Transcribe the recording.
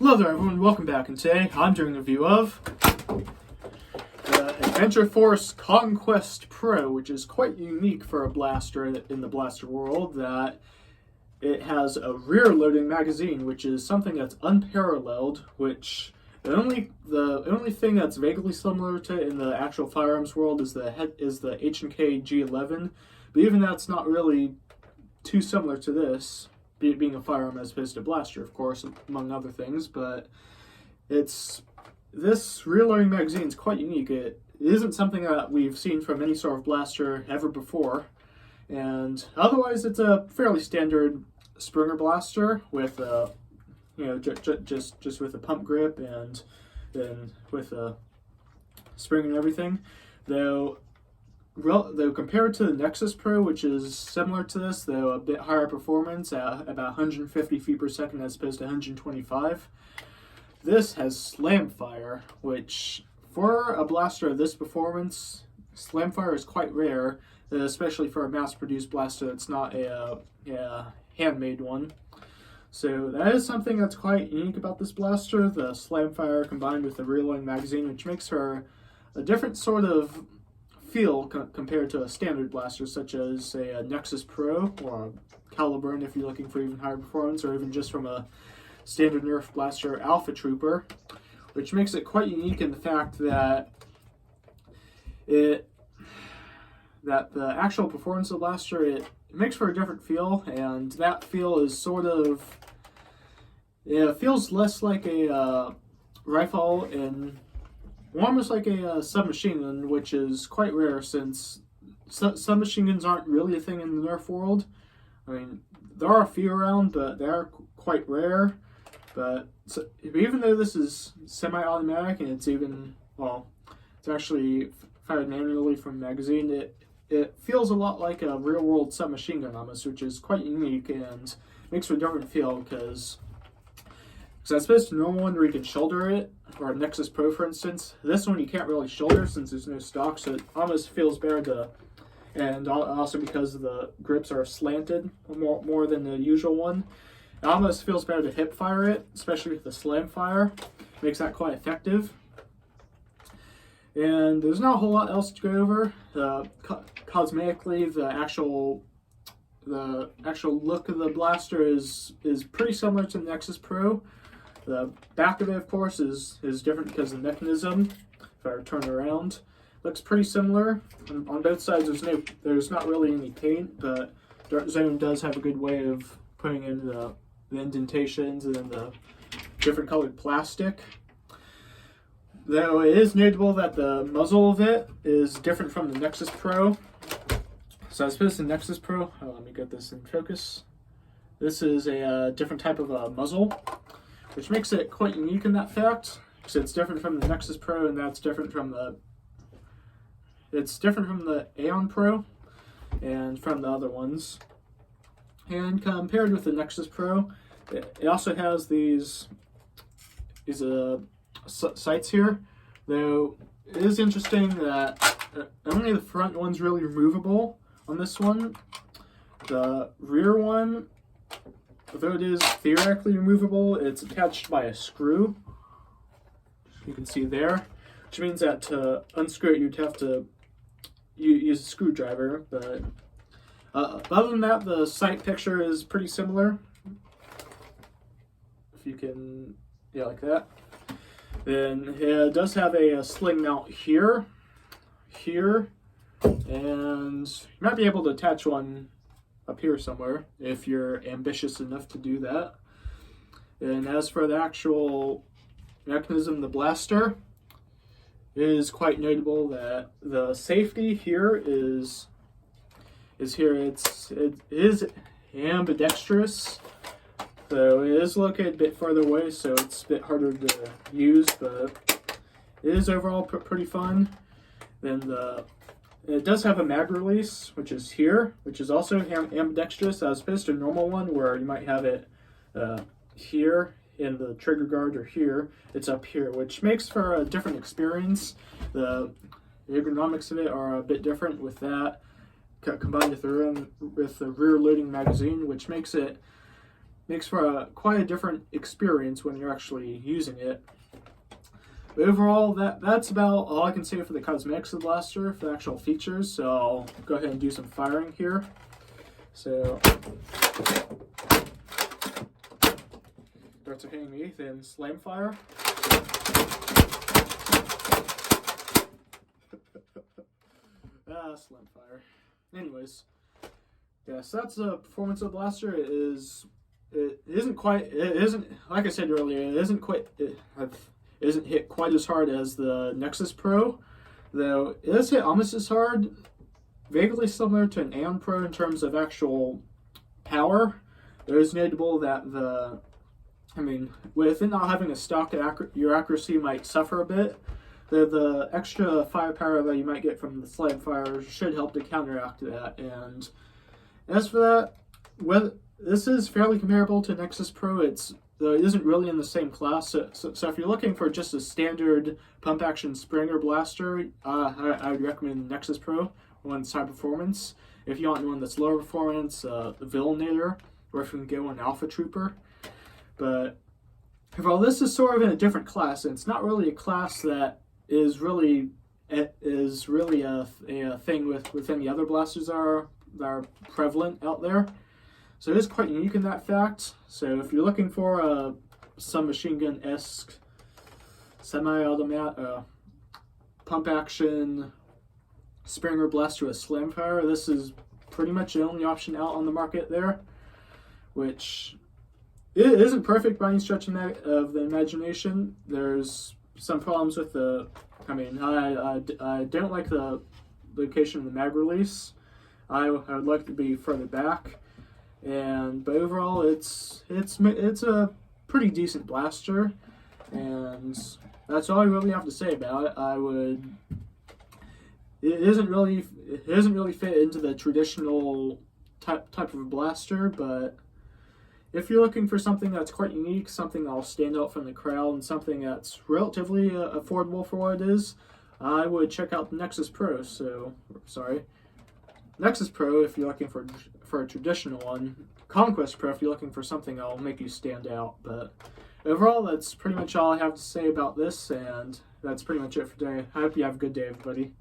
Hello there everyone, welcome back, and today I'm doing a review of the Adventure Force Conquest Pro, which is quite unique for a blaster in the blaster world, that it has a rear-loading magazine, which is something that's unparalleled, which the only thing that's vaguely similar to it in the actual firearms world is the H&K G11, but even that's not really too similar to this, being a firearm as opposed to a blaster, of course, among other things. But this rear-loading magazine is quite unique. It isn't something that we've seen from any sort of blaster ever before, and otherwise it's a fairly standard Springer blaster with just with a pump grip and then with a spring and everything. Though compared to the Nexus Pro, which is similar to this, though a bit higher performance at about 150 feet per second as opposed to 125, this has slam fire, which for a blaster of this performance, slam fire is quite rare, especially for a mass-produced blaster that's not a handmade one. So that is something that's quite unique about this blaster, the slam fire combined with the rear-loading magazine, which makes her a different sort of feel compared to a standard blaster such as, say, a Nexus Pro or a Caliburn if you're looking for even higher performance, or even just from a standard Nerf blaster Alpha Trooper, which makes it quite unique in the fact that the actual performance of the blaster, it makes for a different feel, and that feel is it feels less like a rifle and almost like a submachine gun, which is quite rare since submachine guns aren't really a thing in the Nerf world. I mean, there are a few around, but they are quite rare. But even though this is semi-automatic and it's actually fired manually from a magazine, it feels a lot like a real-world submachine gun almost, which is quite unique and makes for a different feel because as opposed to normal one where you can shoulder it, or a Nexus Pro for instance, this one you can't really shoulder since there's no stock, so it almost feels better and also because the grips are slanted more than the usual one, it almost feels better to hip fire it, especially with the slam fire. Makes that quite effective. And there's not a whole lot else to go over. Cosmetically, the actual look of the blaster is pretty similar to the Nexus Pro. The back of it, of course, is different because of the mechanism. If I turn around, looks pretty similar. On both sides, there's not really any paint, but Dark Zone does have a good way of putting in the indentations and then the different colored plastic. Though it is notable that the muzzle of it is different from the Nexus Pro. So as opposed to the Nexus Pro, let me get this in focus. This is a different type of a muzzle, which makes it quite unique in that fact, because it's different from the Nexus Pro, and that's different from the Aeon Pro and from the other ones. And compared with the Nexus Pro, it also has these sights here, though it is interesting that only the front one's really removable on this one. The rear one, although it is theoretically removable, it's attached by a screw. You can see there, which means that to unscrew it, you'd have to use a screwdriver. But other than that, the sight picture is pretty similar. If you can, like that. Then it does have a sling mount here, and you might be able to attach one up here somewhere if you're ambitious enough to do that. And as for the actual mechanism, the blaster, it is quite notable that the safety here is here. It is ambidextrous, though it is located a bit farther away, so it's a bit harder to use, but it is overall pretty fun. Then it does have a mag release, which is here, which is also ambidextrous, as opposed to a normal one where you might have it here in the trigger guard or here. It's up here, which makes for a different experience. The ergonomics of it are a bit different with that, combined with the rear-loading magazine, which makes it makes for quite a different experience when you're actually using it. But overall, that's about all I can say for the cosmetics of the blaster, for the actual features. So I'll go ahead and do some firing here. So darts are hitting me, then slam fire. Slam fire. Anyways, yeah, so that's the performance of the blaster. It isn't like I said earlier, it isn't hit quite as hard as the Nexus Pro, though it is hit almost as hard, vaguely similar to an Aeon Pro in terms of actual power. It is notable that with it not having a stock, your accuracy might suffer a bit. The extra firepower that you might get from the slam fire should help to counteract that. And as for that, this is fairly comparable to Nexus Pro. It isn't really in the same class. So if you're looking for just a standard pump action Springer blaster, I would recommend the Nexus Pro, one's high performance. If you want one that's lower performance, the Villainator, or if you can get one Alpha Trooper. But overall, this is sort of in a different class, and it's not really a class that is really a thing with any other blasters that are prevalent out there. So it is quite unique in that fact. So if you're looking for a submachine gun-esque semi-automatic pump action Springer blaster with slam fire, this is pretty much the only option out on the market there, which it isn't perfect by any stretch of the imagination. There's some problems with I don't like the location of the mag release. I would like to be further back, but overall it's a pretty decent blaster, and that's all I really have to say about it. It isn't really fit into the traditional type of a blaster, but if you're looking for something that's quite unique, something that'll stand out from the crowd, and something that's relatively affordable for what it is, I would check out the Nexus Pro. Nexus Pro if you're looking for a traditional one. Conquest Pro if you're looking for something that'll make you stand out. But overall, that's pretty much all I have to say about this, and that's pretty much it for today. I hope you have a good day, everybody.